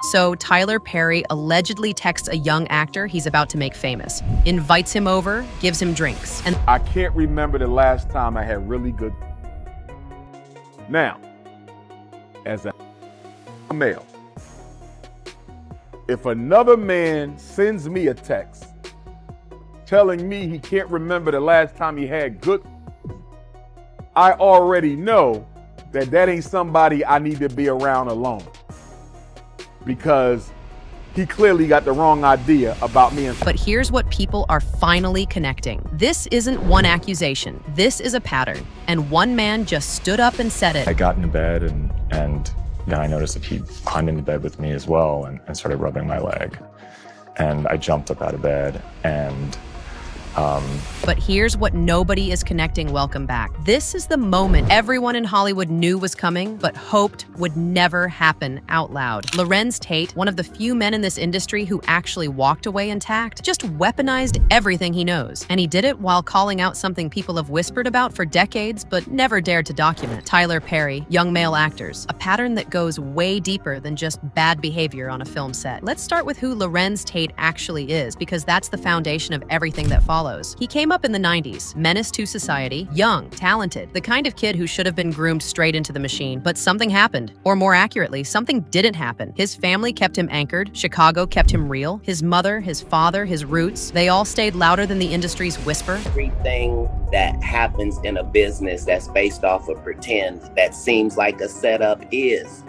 So Tyler Perry allegedly texts a young actor he's about to make famous, invites him over, gives him drinks, and I can't remember the last time I had really good. Now, as a male, if another man sends me a text telling me he can't remember the last time he had good, I already know that that ain't somebody I need to be around alone, because he clearly got the wrong idea about me. But here's what people are finally connecting. This isn't one accusation. This is a pattern. And one man just stood up and said it. I got into bed and then I noticed that he climbed into bed with me as well and started rubbing my leg. And I jumped up out of bed and But here's what nobody is connecting. Welcome back. This is the moment everyone in Hollywood knew was coming, but hoped would never happen out loud. Larenz Tate, one of the few men in this industry who actually walked away intact, just weaponized everything he knows. And he did it while calling out something people have whispered about for decades, but never dared to document. Tyler Perry, young male actors, a pattern that goes way deeper than just bad behavior on a film set. Let's start with who Larenz Tate actually is, because that's the foundation of everything that follows. He came up in the 90s, menace to society, young, talented, the kind of kid who should have been groomed straight into the machine, but something happened. Or more accurately, something didn't happen. His family kept him anchored, Chicago kept him real, his mother, his father, his roots, they all stayed louder than the industry's whisper. Everything that happens in a business that's based off of pretend, that seems like a setup is.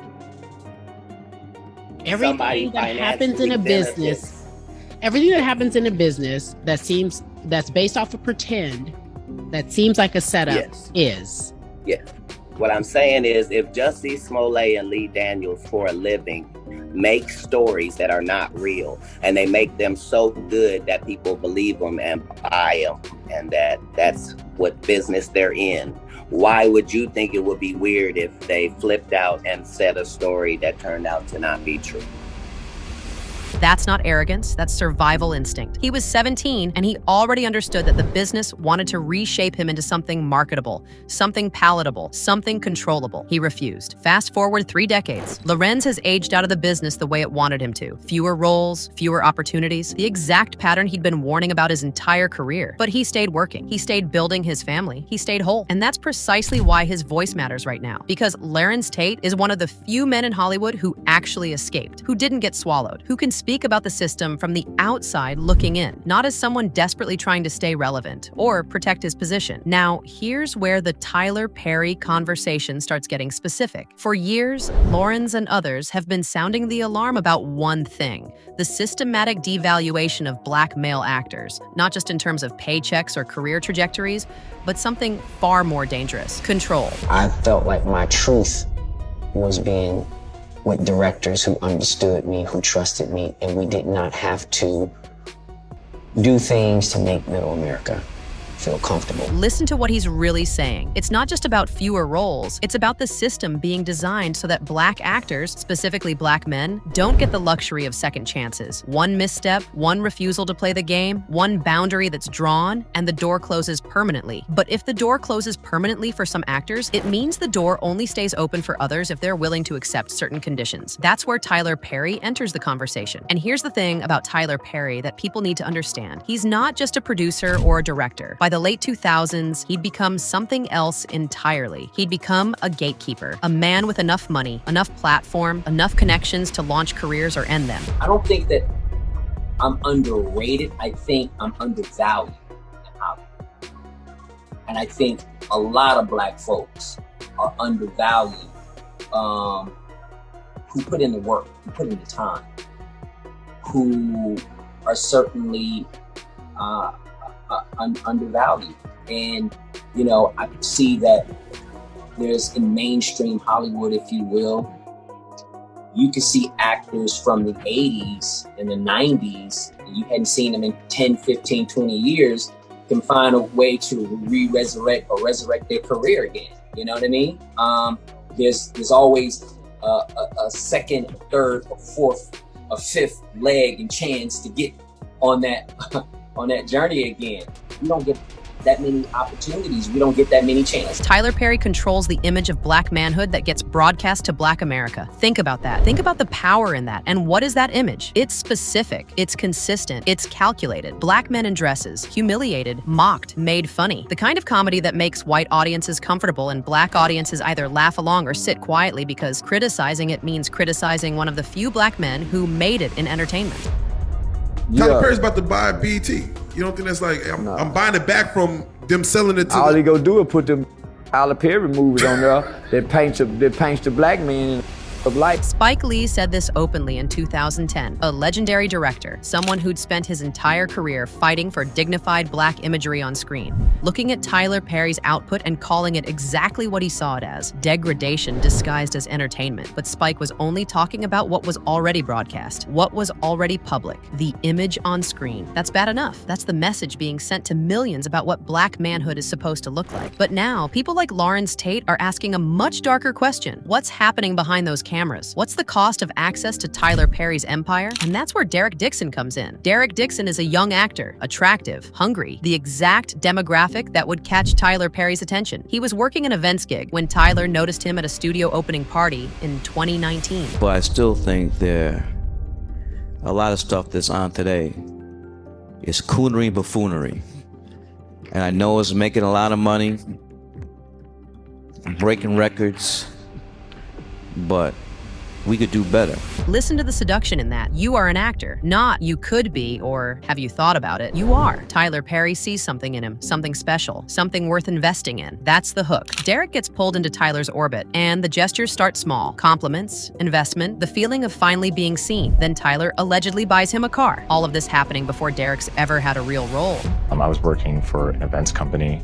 Everything that happens in a business, everything that happens in a business that's based off of pretend, that seems like a setup, is. Yes. What I'm saying is, if Jussie Smollett and Lee Daniels for a living make stories that are not real, and they make them so good that people believe them and buy them, and that's what business they're in, why would you think it would be weird if they flipped out and said a story that turned out to not be true? That's not arrogance, that's survival instinct. He was 17 and he already understood that the business wanted to reshape him into something marketable, something palatable, something controllable. He refused. Fast forward 3 decades. Larenz has aged out of the business the way it wanted him to. Fewer roles, fewer opportunities, the exact pattern he'd been warning about his entire career. But he stayed working. He stayed building his family. He stayed whole. And that's precisely why his voice matters right now. Because Larenz Tate is one of the few men in Hollywood who actually escaped, who didn't get swallowed, who can speak about the system from the outside looking in, not as someone desperately trying to stay relevant or protect his position. Now, here's where the Tyler Perry conversation starts getting specific. For years, Larenz and others have been sounding the alarm about one thing: the systematic devaluation of Black male actors, not just in terms of paychecks or career trajectories, but something far more dangerous: control. I felt like my truth was being with directors who understood me, who trusted me, and we did not have to do things to make Middle America feel comfortable. Listen to what he's really saying. It's not just about fewer roles, it's about the system being designed so that Black actors, specifically Black men, don't get the luxury of second chances. One misstep, one refusal to play the game, one boundary that's drawn, and the door closes permanently. But if the door closes permanently for some actors, it means the door only stays open for others if they're willing to accept certain conditions. That's where Tyler Perry enters the conversation. And here's the thing about Tyler Perry that people need to understand. He's not just a producer or a director. By the late 2000s, he'd become something else entirely. He'd become a gatekeeper, a man with enough money, enough platform, enough connections to launch careers or end them. I don't think that I'm underrated. I think I'm undervalued in Hollywood. And I think a lot of Black folks are undervalued, who put in the work, who put in the time, who are certainly undervalued. And, you know, I could see that there's in mainstream Hollywood, if you will, you can see actors from the 80s and the 90s, and you hadn't seen them in 10, 15, 20 years, can find a way to resurrect their career again. You know what I mean? There's always a second, a third, a fourth, a fifth leg and chance to get on that on that journey again. You don't get that many opportunities. We don't get that many chances. Tyler Perry controls the image of black manhood that gets broadcast to black America. Think about that. Think about the power in that. And what is that image? It's specific, it's consistent, it's calculated. Black men in dresses, humiliated, mocked, made funny. The kind of comedy that makes white audiences comfortable and black audiences either laugh along or sit quietly because criticizing it means criticizing one of the few black men who made it in entertainment. Tyler Perry's about to buy BET. You don't think that's like, I'm buying it back from them selling it to all they go do is put them Tyler Perry movies on there that paints the black man of light. Spike Lee said this openly in 2010. A legendary director, someone who'd spent his entire career fighting for dignified black imagery on screen, looking at Tyler Perry's output and calling it exactly what he saw it as, degradation disguised as entertainment. But Spike was only talking about what was already broadcast, what was already public, the image on screen. That's bad enough. That's the message being sent to millions about what black manhood is supposed to look like. But now, people like Larenz Tate are asking a much darker question. What's happening behind those cameras? What's the cost of access to Tyler Perry's empire? And that's where Derek Dixon comes in. Derek Dixon is a young actor, attractive, hungry, the exact demographic that would catch Tyler Perry's attention. He was working an events gig when Tyler noticed him at a studio opening party in 2019. But I still think a lot of stuff that's on today is coonery and buffoonery. And I know it's making a lot of money, breaking records, but we could do better. Listen to the seduction in that. You are an actor, not you could be or have you thought about it. You are. Tyler Perry sees something in him, something special, something worth investing in. That's the hook. Derek gets pulled into Tyler's orbit, and the gestures start small. Compliments, investment, the feeling of finally being seen. Then Tyler allegedly buys him a car. All of this happening before Derek's ever had a real role. I was working for an events company,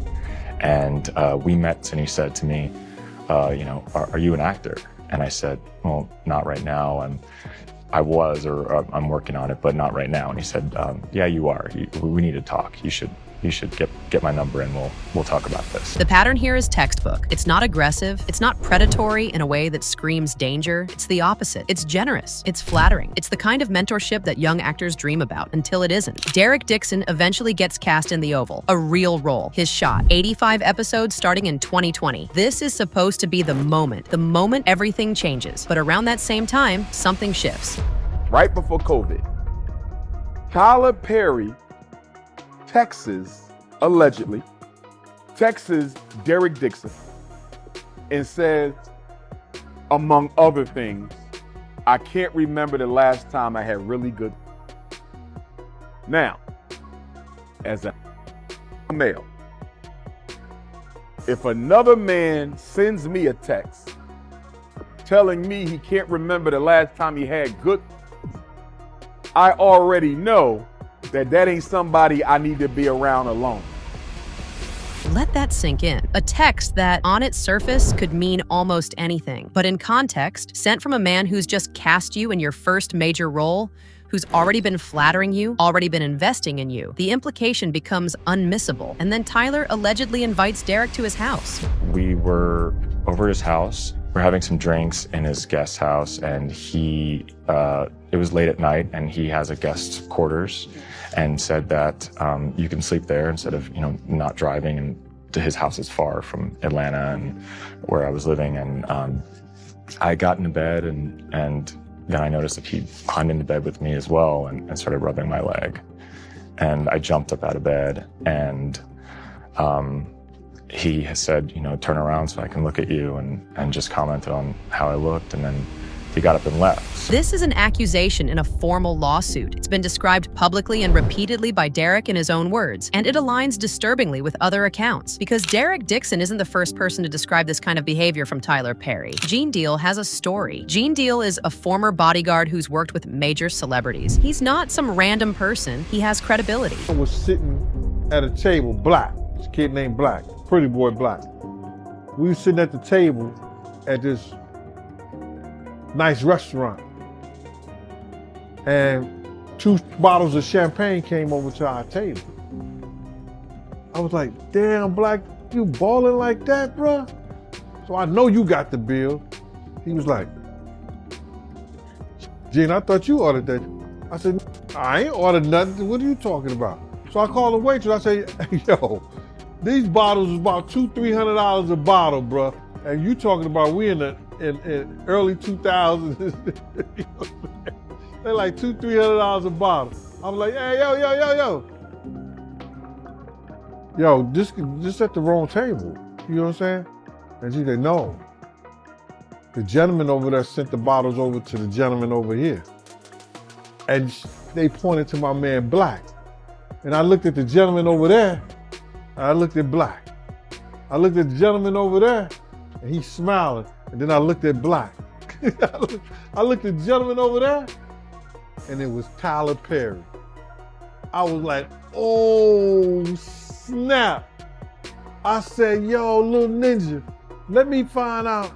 and we met, and he said to me, are you an actor? And I said, well, not right now. I'm working on it, but not right now. And he said, yeah, you are. We need to talk. You should get my number and we'll talk about this. The pattern here is textbook. It's not aggressive. It's not predatory in a way that screams danger. It's the opposite. It's generous. It's flattering. It's the kind of mentorship that young actors dream about until it isn't. Derek Dixon eventually gets cast in The Oval, a real role, his shot. 85 episodes starting in 2020. This is supposed to be the moment everything changes. But around that same time, something shifts. Right before COVID, Tyler Perry allegedly texts Derek Dixon and says, among other things, I can't remember the last time I had really good. Now, as a male, if another man sends me a text telling me he can't remember the last time he had good, I already know that ain't somebody I need to be around alone. Let that sink in. A text that, on its surface, could mean almost anything. But in context, sent from a man who's just cast you in your first major role, who's already been flattering you, already been investing in you, the implication becomes unmissable. And then Tyler allegedly invites Derek to his house. We were over at his house. We're having some drinks in his guest house, and it was late at night, and he has a guest quarters, and said that you can sleep there instead of not driving, and to his house is far from Atlanta and where I was living. And I got into bed, and then I noticed that he climbed into bed with me as well and started rubbing my leg. And I jumped up out of bed, and he has said, turn around so I can look at you, and just commented on how I looked, and then he got up and left. This is an accusation in a formal lawsuit. It's been described publicly and repeatedly by Derek in his own words, and it aligns disturbingly with other accounts, because Derek Dixon isn't the first person to describe this kind of behavior from Tyler Perry. Gene Deal has a story. Gene Deal is a former bodyguard who's worked with major celebrities. He's not some random person. He has credibility. I was sitting at a table, Black, this kid named Black, pretty boy Black. We were sitting at the table at this nice restaurant, and 2 bottles of champagne came over to our table. I was like, damn, Black, you balling like that, bruh? So I know you got the bill. He was like, Gene, I thought you ordered that. I said, I ain't ordered nothing. What are you talking about? So I called the waitress. I said, yo, These bottles was about $200-300 a bottle, bro. And you talking about we in early 2000s. They're like $200-300 a bottle. I'm like, hey, yo. Yo, this at the wrong table. You know what I'm saying? And she said, no. The gentleman over there sent the bottles over to the gentleman over here. And they pointed to my man Black. And I looked at the gentleman over there, and I looked at Black. I looked at the gentleman over there, and he's smiling. And then I looked at Black. I looked at the gentleman over there, and it was Tyler Perry. I was like, oh, snap. I said, yo, little ninja, let me find out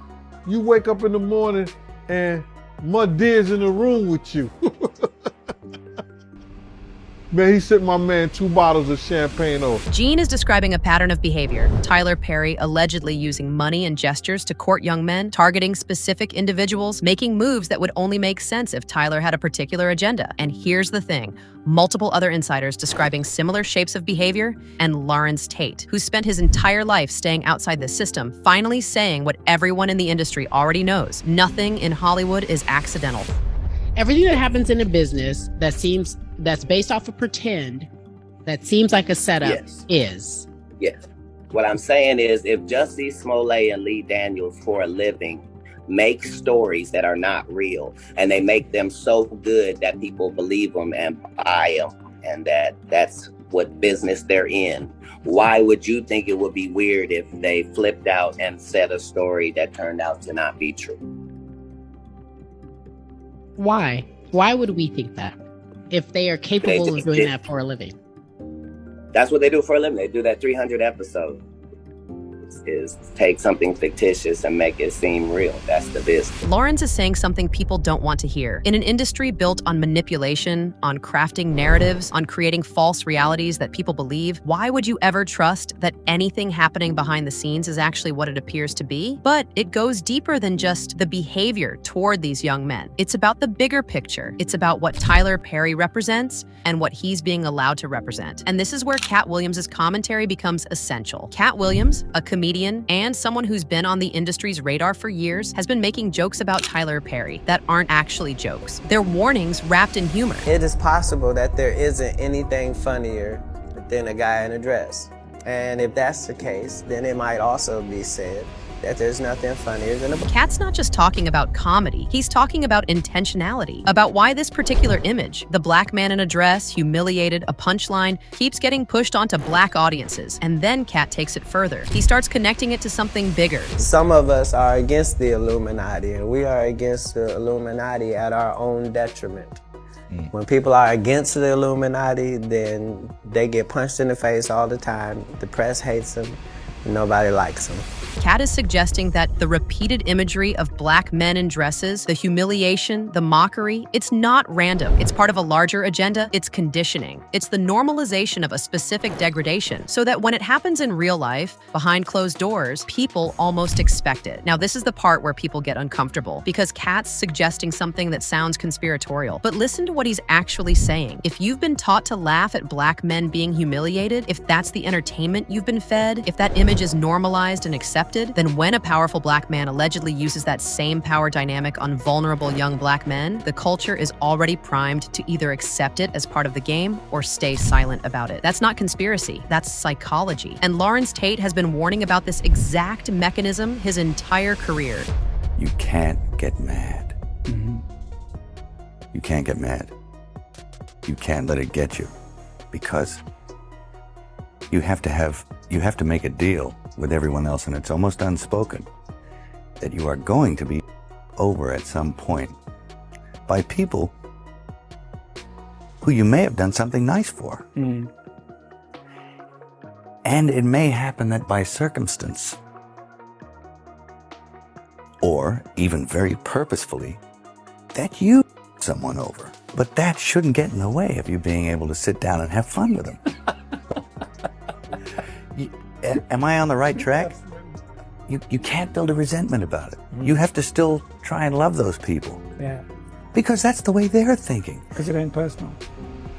you wake up in the morning and Muddeer's in the room with you. Man, he sent my man 2 bottles of champagne over. Gene is describing a pattern of behavior. Tyler Perry allegedly using money and gestures to court young men, targeting specific individuals, making moves that would only make sense if Tyler had a particular agenda. And here's the thing. Multiple other insiders describing similar shapes of behavior, and Larenz Tate, who spent his entire life staying outside the system, finally saying what everyone in the industry already knows. Nothing in Hollywood is accidental. Everything that happens in a business that's based off of pretend, that seems like a setup, is. Yes. What I'm saying is, if Jussie Smollett and Lee Daniels for a living make stories that are not real, and they make them so good that people believe them and buy them, and that's what business they're in, why would you think it would be weird if they flipped out and said a story that turned out to not be true? Why? Why would we think that? If they are capable of doing that for a living. That's what they do for a living. They do that 300 episodes. Is take something fictitious and make it seem real. That's the business. Larenz is saying something people don't want to hear. In an industry built on manipulation, on crafting narratives, on creating false realities that people believe, why would you ever trust that anything happening behind the scenes is actually what it appears to be? But it goes deeper than just the behavior toward these young men. It's about the bigger picture. It's about what Tyler Perry represents and what he's being allowed to represent. And this is where Cat Williams' commentary becomes essential. Cat Williams, a comedian and someone who's been on the industry's radar for years, has been making jokes about Tyler Perry that aren't actually jokes. They're warnings wrapped in humor. It is possible that there isn't anything funnier than a guy in a dress. And if that's the case, then it might also be said that there's nothing funnier than a... Cat's not just talking about comedy, he's talking about intentionality, about why this particular image, the black man in a dress, humiliated, a punchline, keeps getting pushed onto black audiences. And then Cat takes it further. He starts connecting it to something bigger. Some of us are against the Illuminati, and we are against the Illuminati at our own detriment. When people are against the Illuminati, then they get punched in the face all the time. The press hates them. Nobody likes them. Cat is suggesting that the repeated imagery of black men in dresses, the humiliation, the mockery, it's not random. It's part of a larger agenda. It's conditioning. It's the normalization of a specific degradation so that when it happens in real life, behind closed doors, people almost expect it. Now, this is the part where people get uncomfortable because Cat's suggesting something that sounds conspiratorial. But listen to what he's actually saying. If you've been taught to laugh at black men being humiliated, if that's the entertainment you've been fed, if that image is normalized and accepted, then when a powerful black man allegedly uses that same power dynamic on vulnerable young black men, the culture is already primed to either accept it as part of the game or stay silent about it. That's not conspiracy, that's psychology. And Larenz Tate has been warning about this exact mechanism his entire career. You can't get mad. You can't get mad. You can't let it get you, because you have to make a deal with everyone else, and it's almost unspoken that you are going to be over at some point by people who you may have done something nice for. And it may happen that by circumstance, or even very purposefully, that you someone over. But that shouldn't get in the way of you being able to sit down and have fun with them. Am I on the right track? You can't build a resentment about it. You have to still try and love those people. Yeah. Because that's the way they're thinking. Because it ain't personal.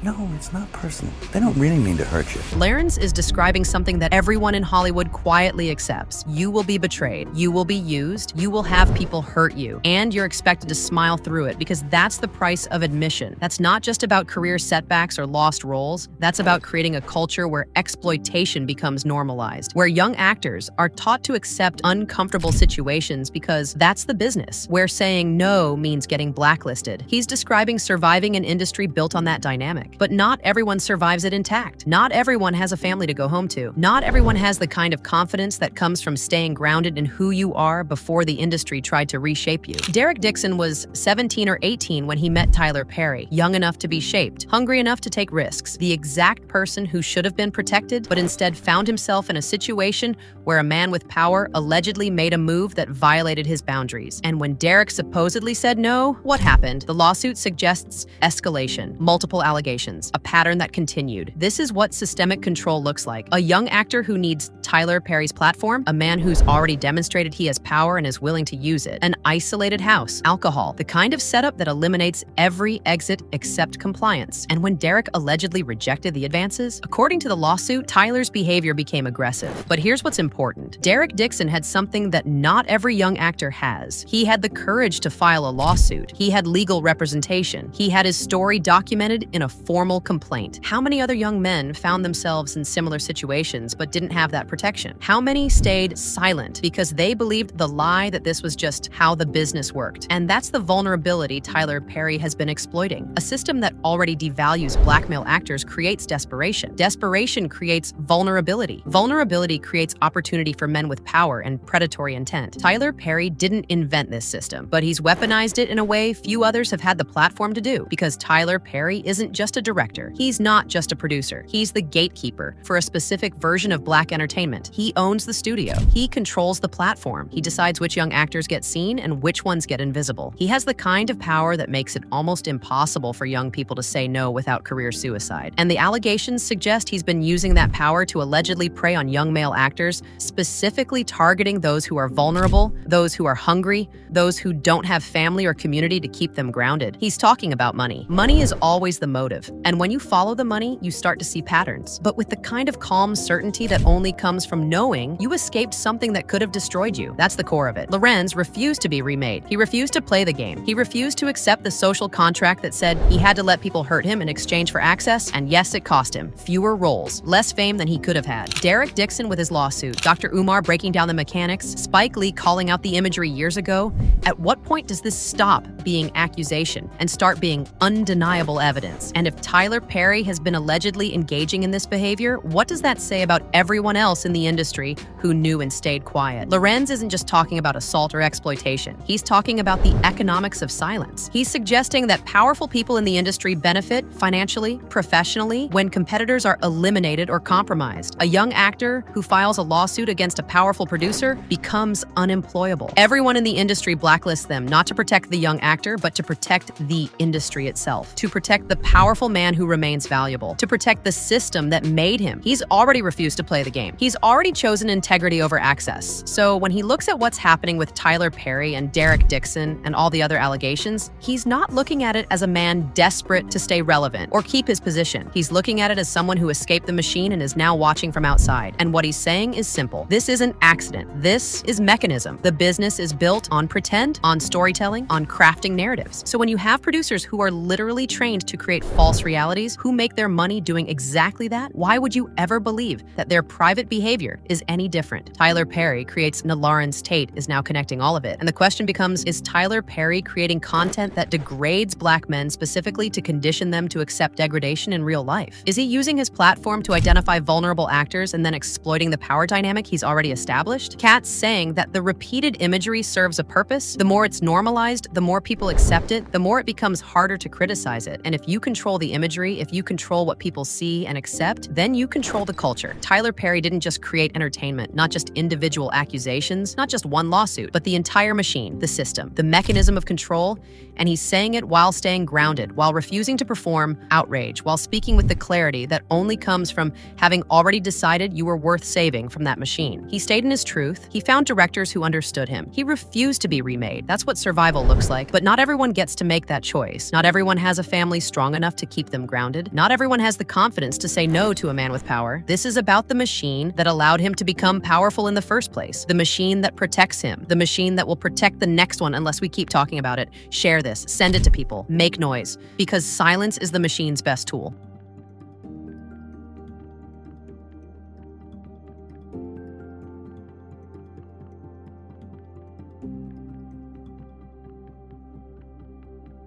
No, it's not personal. They don't really mean to hurt you. Larenz is describing something that everyone in Hollywood quietly accepts. You will be betrayed. You will be used. You will have people hurt you. And you're expected to smile through it because that's the price of admission. That's not just about career setbacks or lost roles. That's about creating a culture where exploitation becomes normalized, where young actors are taught to accept uncomfortable situations because that's the business, where saying no means getting blacklisted. He's describing surviving an industry built on that dynamic. But not everyone survives it intact. Not everyone has a family to go home to. Not everyone has the kind of confidence that comes from staying grounded in who you are before the industry tried to reshape you. Derek Dixon was 17 or 18 when he met Tyler Perry, young enough to be shaped, hungry enough to take risks, the exact person who should have been protected, but instead found himself in a situation where a man with power allegedly made a move that violated his boundaries. And when Derek supposedly said no, what happened? The lawsuit suggests escalation, multiple allegations, a pattern that continued. This is what systemic control looks like. A young actor who needs Tyler Perry's platform, a man who's already demonstrated he has power and is willing to use it, an isolated house, alcohol, the kind of setup that eliminates every exit except compliance. And when Derek allegedly rejected the advances, according to the lawsuit, Tyler's behavior became aggressive. But here's what's important. Derek Dixon had something that not every young actor has. He had the courage to file a lawsuit. He had legal representation. He had his story documented in a formal complaint. How many other young men found themselves in similar situations but didn't have that protection? How many stayed silent because they believed the lie that this was just how the business worked? And that's the vulnerability Tyler Perry has been exploiting. A system that already devalues black male actors creates desperation. Desperation creates vulnerability. Vulnerability creates opportunity for men with power and predatory intent. Tyler Perry didn't invent this system, but he's weaponized it in a way few others have had the platform to do, because Tyler Perry isn't just a director. He's not just a producer. He's the gatekeeper for a specific version of black entertainment. He owns the studio. He controls the platform. He decides which young actors get seen and which ones get invisible. He has the kind of power that makes it almost impossible for young people to say no without career suicide. And the allegations suggest he's been using that power to allegedly prey on young male actors, specifically targeting those who are vulnerable, those who are hungry, those who don't have family or community to keep them grounded. He's talking about money. Money is always the motive. And when you follow the money, you start to see patterns. But with the kind of calm certainty that only comes from knowing you escaped something that could have destroyed you. That's the core of it. Larenz refused to be remade. He refused to play the game. He refused to accept the social contract that said he had to let people hurt him in exchange for access. And yes, it cost him fewer roles, less fame than he could have had. Derek Dixon with his lawsuit, Dr. Umar breaking down the mechanics, Spike Lee calling out the imagery years ago. At what point does this stop being accusation and start being undeniable evidence? And if Tyler Perry has been allegedly engaging in this behavior, what does that say about everyone else in the industry who knew and stayed quiet? Larenz isn't just talking about assault or exploitation. He's talking about the economics of silence. He's suggesting that powerful people in the industry benefit financially, professionally, when competitors are eliminated or compromised. A young actor who files a lawsuit against a powerful producer becomes unemployable. Everyone in the industry blacklists them, not to protect the young actor, but to protect the industry itself, to protect the powerful man who remains valuable, to protect the system that made him. He's already refused to play the game. He's already chosen integrity over access. So when he looks at what's happening with Tyler Perry and Derek Dixon and all the other allegations, he's not looking at it as a man desperate to stay relevant or keep his position. He's looking at it as someone who escaped the machine and is now watching from outside. And what he's saying is simple. This isn't accident. This is mechanism. The business is built on pretend, on storytelling, on crafting narratives. So when you have producers who are literally trained to create false realities, who make their money doing exactly that, why would you ever believe that their private behavior is any different? Tyler Perry creates Larenz Tate is now connecting all of it. And the question becomes, is Tyler Perry creating content that degrades black men specifically to condition them to accept degradation in real life? Is he using his platform to identify vulnerable actors and then exploiting the power dynamic he's already established? Kat's saying that the repeated imagery serves a purpose. The more it's normalized, the more people accept it, the more it becomes harder to criticize it. And if you control the imagery, if you control what people see and accept, then you control the culture. Tyler Perry didn't just create entertainment, not just individual accusations, not just one lawsuit, but the entire machine, the system, the mechanism of control. And he's saying it while staying grounded, while refusing to perform outrage, while speaking with the clarity that only comes from having already decided you were worth saving from that machine. He stayed in his truth. He found directors who understood him. He refused to be remade. That's what survival looks like. But not everyone gets to make that choice. Not everyone has a family strong enough to keep them grounded. Not everyone has the confidence to say no to a man with power. This is about the machine that allowed him to become powerful in the first place. The machine that protects him. The machine that will protect the next one unless we keep talking about it. Share this. Send it to people. Make noise. Because silence is the machine's best tool.